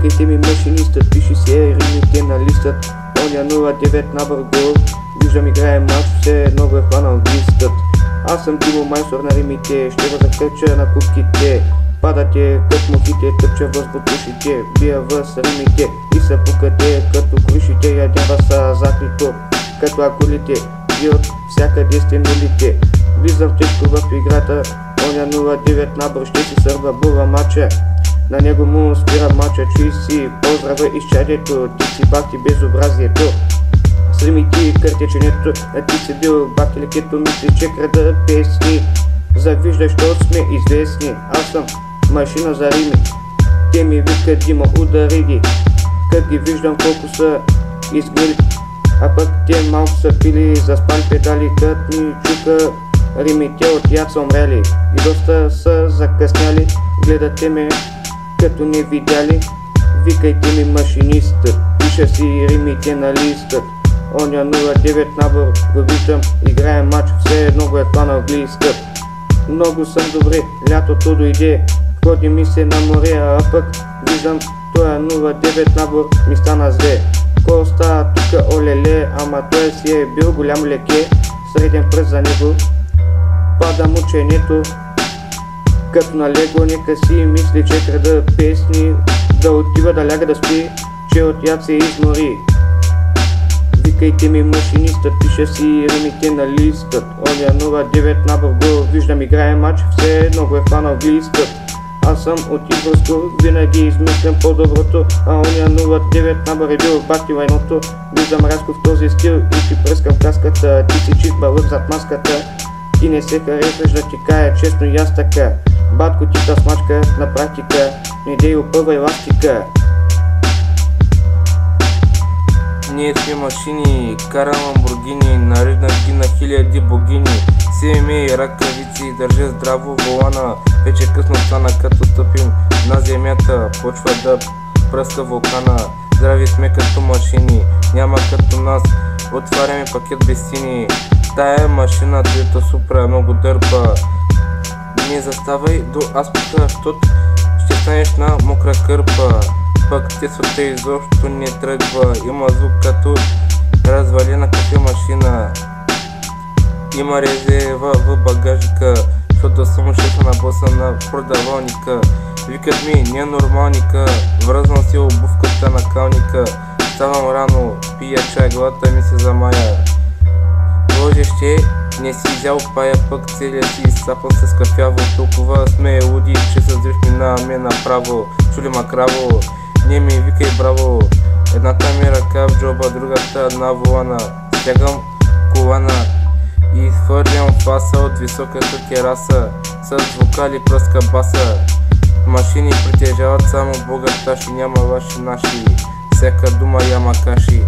Викайте ми машинистът, пише си римите на листът. Оня 09 на Бърго, виждам играе мач, все едно го е хванал листът. Аз съм Димо, майстор на римите, ще го закърча на купките. Падате кът мухите, тъпча въз ушите, бия въз римите и са пукате като крушите, ядява са заклито, като акулите и от всякъде сте нулите. Влизам тежко в играта, оня 09 набор ще си сърва була мача. На него му спира мача, чуй си, поздрава изчадието, ти си бахти безобразието. С римите къртеченето, а ти си бил бахти лекето, мисли, че крада песни. Завиждаш, що сме известни, аз съм машина за рими. Те ми викат Дима, удари ги, кът ги виждам колко са изгнили. А пък те малко са пили, заспали педали, кът ми чука римите от яд са умрели. И доста са закъсняли, гледате ме като не видяли. Викайте ми машинистът, пиша си римите на листът. Оня 09 набор го виждам, играе мач, все едно го е хванал глистът. Много съм добре, лятото дойде, ходи ми се на море, а пък виждам тоя 09 набор ми стана зле. Ко става тука олеле, ама той си е бил голям леке, среден пръст за него, пада мученето. Като на лего нека си мисли, че крада песни, да отива да ляга да спи, че от яд се измори. Викайте ми машинистът, пиша си римите на листът. Оня 09 набор го виждам, играе мач, все едно го е хванал листът. Аз съм от Ибрско, винаги измислям по-доброто, а оня 09 набор е бил бахти лайното. Влизам рязко в този стил и ти пръскам каската, ти си чист балък зад маската. Ти не се харесваш да ти кая честно и аз така. Батко ти та смачка на практика, не дей опъва еластика. Ние сме машини, карам ламбургини, нареждам ги на хиляди богини. Семе и ръкавици, държа здраво волана. Вече късно стана, като стъпим на земята, почва да пръска вулкана. Здрави сме като машини, няма като нас, отваряме пакет без сини. Тая машина, Toyota Supra, много дърпа. Не заставай до азбука, защото ще станеш на мокра кърпа. Пък тесвата изобщо не тръгва, има звук като развалена кофемашина. Има резерва в багажника, защото съм шефа на боса на продавалника. Викат ми ненормалника, връзнал си обувката на калника. Ставам рано, пия чай, главата ми се замая. Ложище не си взял пая, пък целия си изсапан с кафяво. Толкова сме луди, че с дрифт минаваме направо. Чули макраво, не ми викай браво. Едната ми ръка в джоба, другата на волана. Стягам колана и хвърлям фаса от високата тераса. С вокали пръска баса. Машини притежават само богаташи, няма ваши наши. Всяка дума яма каши.